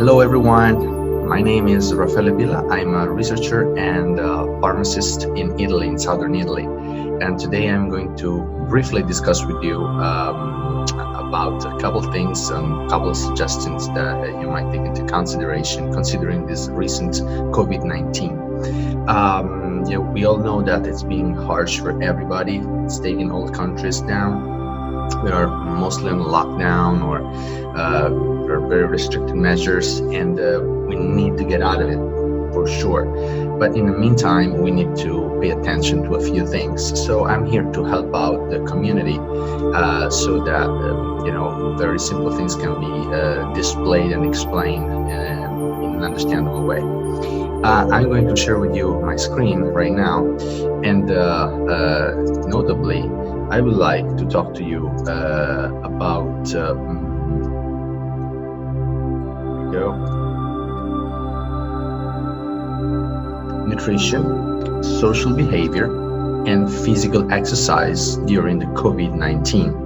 Hello everyone, my name is Raffaele Pilla. I'm a researcher and a pharmacist in Italy, in southern Italy. And today I'm going to briefly discuss with you about a couple of things and a couple of suggestions that you might take into consideration considering this recent COVID-19. We all know that it's being harsh for everybody. It's taking all countries down. We are mostly on lockdown or very restricted measures, and we need to get out of it for sure. But in the meantime, we need to pay attention to a few things. So I'm here to help out the community so that very simple things can be displayed and explained in an understandable way. I'm going to share with you my screen right now, and notably, I would like to talk to you about nutrition, social behavior, and physical exercise during the COVID-19.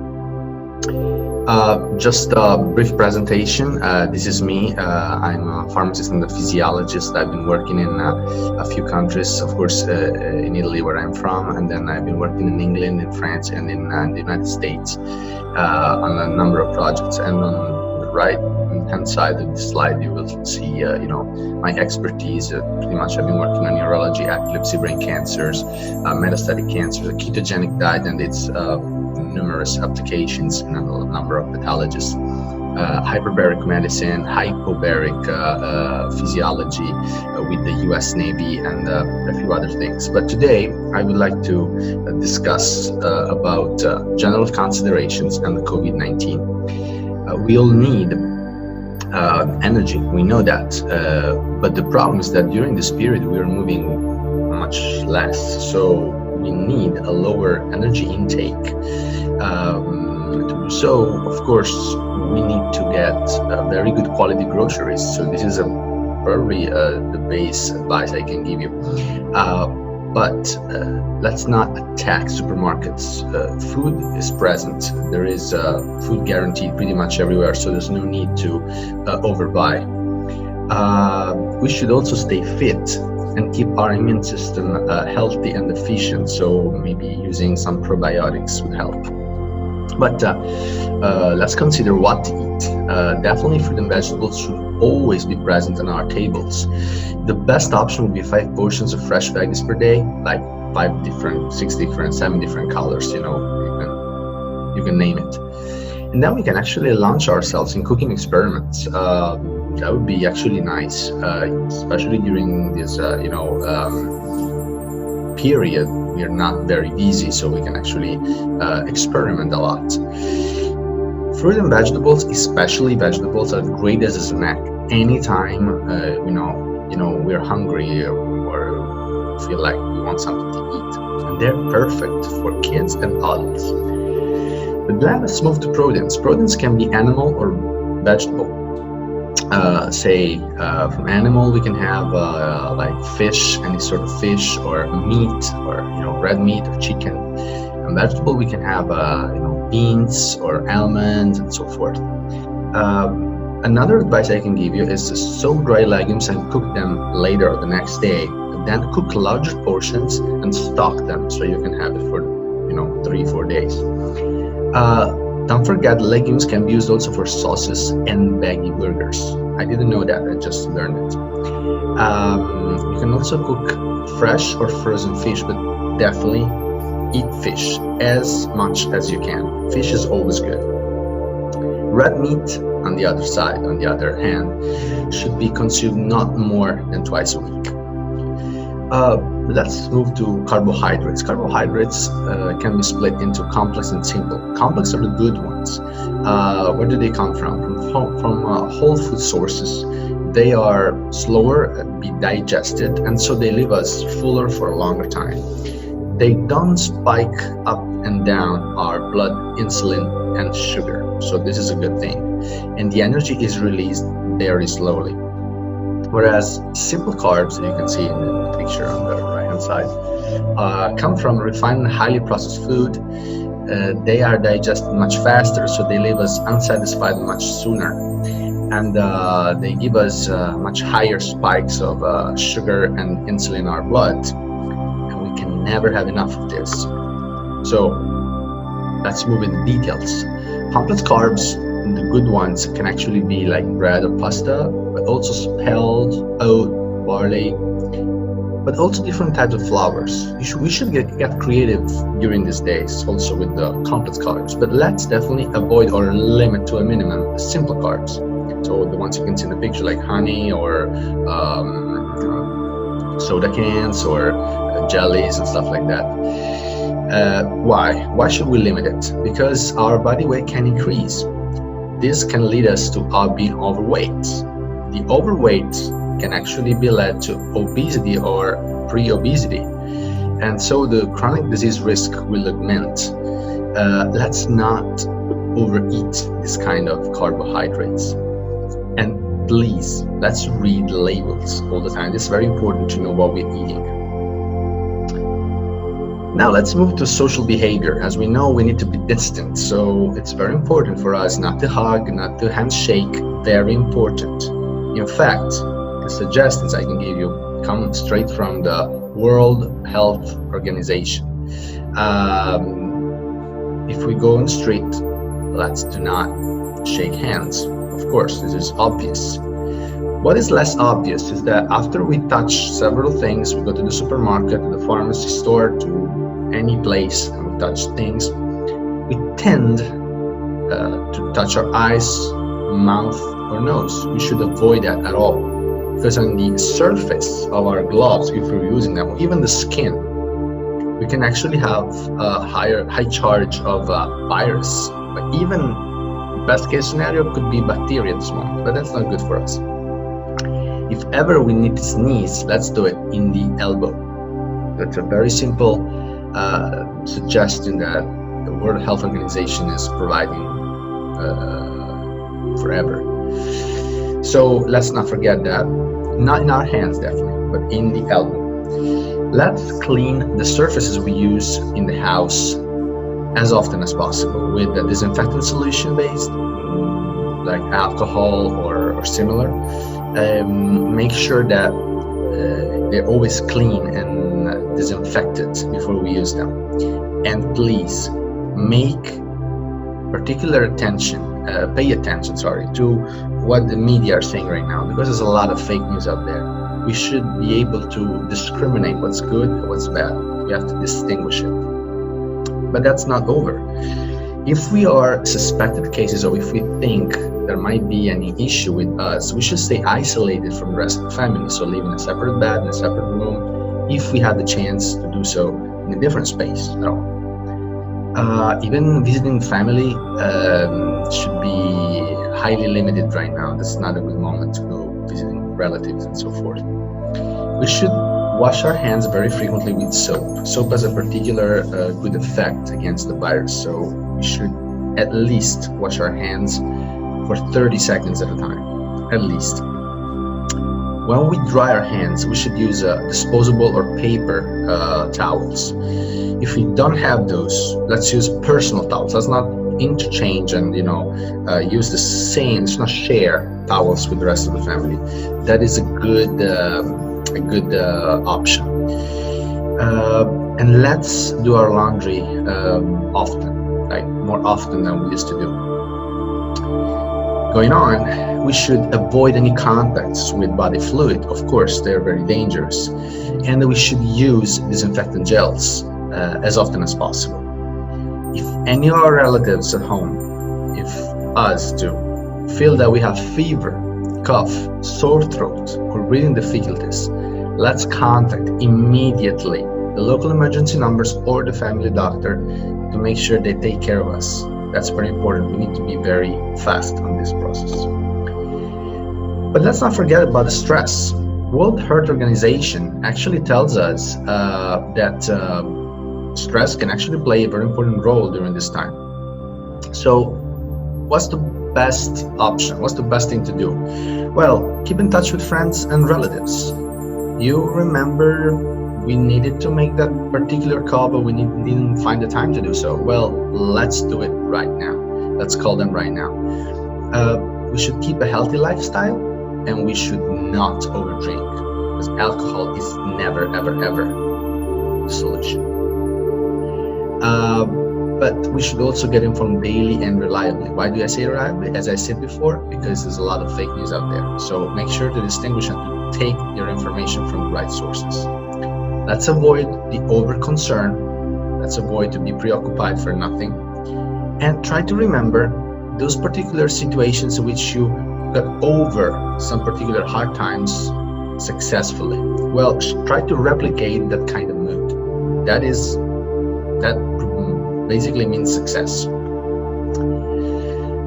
Just a brief presentation. This is me. I'm a pharmacist and a physiologist. I've been working in a few countries, of course, in Italy, where I'm from, and then I've been working in England, in France, and in the United States on a number of projects. And on the right-hand side of the slide, you will see, my expertise. Pretty much, I've been working on neurology, epilepsy, brain cancers, metastatic cancers, a ketogenic diet, and its numerous applications in a number of pathologies, hyperbaric medicine, hypobaric physiology with the US Navy, and a few other things. But today I would like to discuss about general considerations and the COVID-19. We all need energy, we know that, but the problem is that during this period we are moving much less, so we need a lower energy intake. So, of course, we need to get very good quality groceries. So this is probably the base advice I can give you. But let's not attack supermarkets. Food is present. There is food guaranteed pretty much everywhere, so there's no need to overbuy. We should also stay fit and keep our immune system healthy and efficient, so maybe using some probiotics would help. But let's consider what to eat. Definitely fruit and vegetables should always be present on our tables. The best option would be 5 portions of fresh veggies per day, like 5 different, 6 different, 7 different colors, you can name it. And then we can actually launch ourselves in cooking experiments. That would be actually nice, especially during this, period. We are not very busy, so we can actually experiment a lot. Fruit and vegetables, especially vegetables, are great as a snack. Anytime, we're hungry or feel like we want something to eat, and they're perfect for kids and adults. But then let's move to proteins. Proteins can be animal or vegetable. From animal we can have like fish, any sort of fish, or meat, or red meat or chicken. And vegetable we can have beans or almonds and so forth. Another advice I can give you is to soak dry legumes and cook them later or the next day. Then cook larger portions and stock them so you can have it for 3-4 days. Don't forget, legumes can be used also for sauces and veggie burgers. I didn't know that, I just learned it. You can also cook fresh or frozen fish, but definitely eat fish as much as you can. Fish is always good. Red meat, on the other hand, should be consumed not more than twice a week. Let's move to carbohydrates. Carbohydrates can be split into complex and simple. Complex are the good ones. Where do they come from? From whole food sources. They are slower to be digested, and so they leave us fuller for a longer time. They don't spike up and down our blood, insulin, and sugar. So this is a good thing. And the energy is released very slowly. Whereas simple carbs, you can see in the picture on the right-hand side, come from refined and highly processed food. They are digested much faster, so they leave us unsatisfied much sooner. and they give us much higher spikes of sugar and insulin in our blood, and we can never have enough of this. So let's move into details. Complex carbs, the good ones, can actually be like bread or pasta, but also spelled oat, barley, but also different types of flours. We should get creative during these days also with the complex carbs, but let's definitely avoid or limit to a minimum the simple carbs. So the ones you can see in the picture, like honey or soda cans or jellies and stuff like that. Why should we limit it? Because our body weight can increase. This can lead us to being overweight. The overweight can actually be led to obesity or pre-obesity, and so the chronic disease risk will augment. Let's not overeat this kind of carbohydrates, and please, let's read labels all the time. It's very important to know what we're eating. Now let's move to social behavior. As we know, we need to be distant, so it's very important for us not to hug, not to handshake. Very important. In fact, the suggestions I can give you come straight from the World Health Organization. If we go on the street, let's do not shake hands. Of course, this is obvious. What is less obvious is that after we touch several things, we go to the supermarket, to the pharmacy store, to any place, and we touch things, we tend to touch our eyes, mouth, or nose. We should avoid that at all, because on the surface of our gloves, if we're using them, or even the skin, we can actually have a high charge of virus. But even best case scenario could be bacteria at this moment, but that's not good for us. If ever we need to sneeze, let's do it in the elbow. That's a very simple suggestion that the World Health Organization is providing forever. So let's not forget that. Not in our hands, definitely, but in the elbow. Let's clean the surfaces we use in the house as often as possible with a disinfectant solution based, like alcohol or similar. Make sure that they're always clean and disinfected before we use them. And please make particular attention, pay attention, to what the media are saying right now, because there's a lot of fake news out there. We should be able to discriminate what's good and what's bad. We have to distinguish it. But that's not over. If we are suspected cases, or if we think there might be any issue with us, we should stay isolated from the rest of the family. So live in a separate bed, in a separate room, if we have the chance to do so in a different space at all. Even visiting family should be highly limited right now. That's not a good moment to go visiting relatives and so forth. We should wash our hands very frequently with soap. Soap has a particular good effect against the virus, so we should at least wash our hands for 30 seconds at a time, at least. When we dry our hands, we should use disposable or paper towels. If we don't have those, let's use personal towels. Let's not interchange and use the same, let's not share towels with the rest of the family. That is a good option. And let's do our laundry often, like more often than we used to do. Going on, we should avoid any contacts with body fluid. Of course, they're very dangerous. And we should use disinfectant gels as often as possible. If any of our relatives at home, if us too, feel that we have fever, cough, sore throat, or breathing difficulties, let's contact immediately the local emergency numbers or the family doctor to make sure they take care of us. That's very important. We need to be very fast on this process. But let's not forget about the stress. World Health Organization actually tells us that stress can actually play a very important role during this time. So what's the best option? What's the best thing to do? Well, keep in touch with friends and relatives. You remember we needed to make that particular call, but we didn't find the time to do so. Well, let's do it right now. Let's call them right now. we should keep a healthy lifestyle, and we should not overdrink, because alcohol is never, ever, ever the solution. But we should also get informed daily and reliably. Why do I say reliably? As I said before, because there's a lot of fake news out there. So make sure to distinguish and to take your information from the right sources. Let's avoid the over-concern. Let's avoid to be preoccupied for nothing. And try to remember those particular situations in which you got over some particular hard times successfully. Well, try to replicate that kind of mood. That basically means success.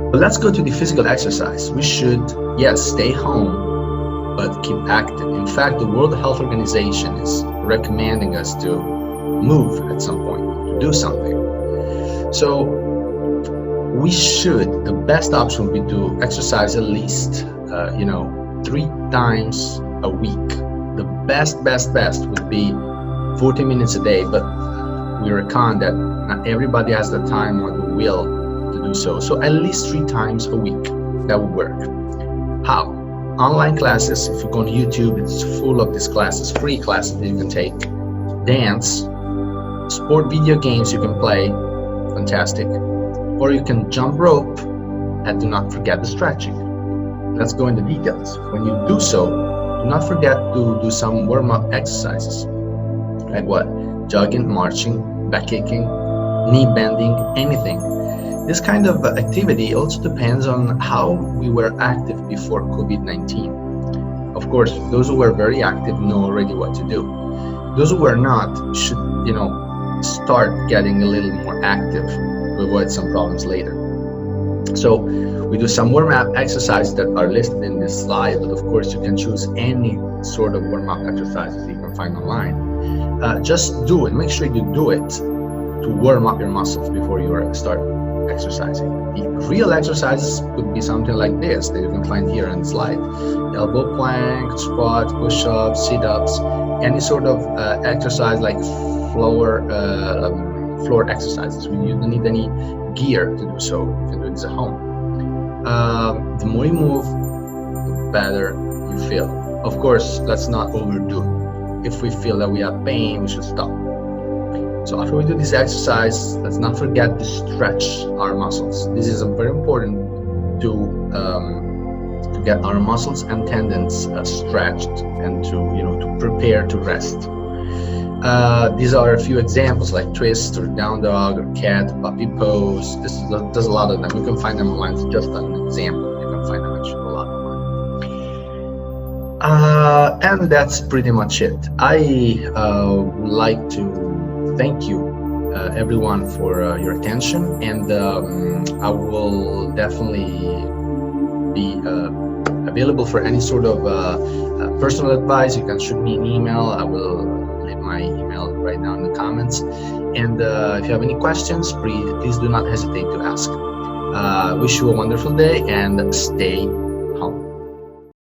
But let's go to the physical exercise. We should, yes, stay home, but keep active. In fact, the World Health Organization is recommending us to move at some point, to do something. So we should, the best option would be to exercise at least, 3 times a week. The best would be 40 minutes a day, but we reckon that not everybody has the time or the will to do so. So at least 3 times a week, that would work. How? Online classes. If you go on YouTube, it's full of these classes, free classes that you can take. Dance, sport video games you can play, fantastic. Or you can jump rope, and do not forget the stretching. Let's go into details. When you do so, do not forget to do some warm-up exercises. Like what? Jogging, marching, back kicking, knee bending, anything. This kind of activity also depends on how we were active before COVID-19. Of course, those who were very active know already what to do. Those who were not should, start getting a little more active to avoid some problems later. So we do some warm-up exercises that are listed in this slide, but of course you can choose any sort of warm-up exercises you can find online. Just do it. Make sure you do it to warm up your muscles before you start exercising. The real exercises could be something like this that you can find here on the slide: elbow plank, squat, push-ups, sit-ups, any sort of exercise like floor exercises. You don't need any gear to do so. You can do this at home. The more you move, the better you feel. Of course, let's not overdo it. If we feel that we have pain, we should stop. So after we do this exercise, let's not forget to stretch our muscles. This is very important to get our muscles and tendons stretched and to prepare to rest. These are a few examples like twist or down dog or cat, puppy pose. There's a lot of them. You can find them online. It's just an example. You can find them actually a lot online. And that's pretty much it. I would like to thank you, everyone, for your attention, and I will definitely be available for any sort of personal advice. You can shoot me an email. I will leave my email right now in the comments. And if you have any questions, please do not hesitate to ask. Wish you a wonderful day and stay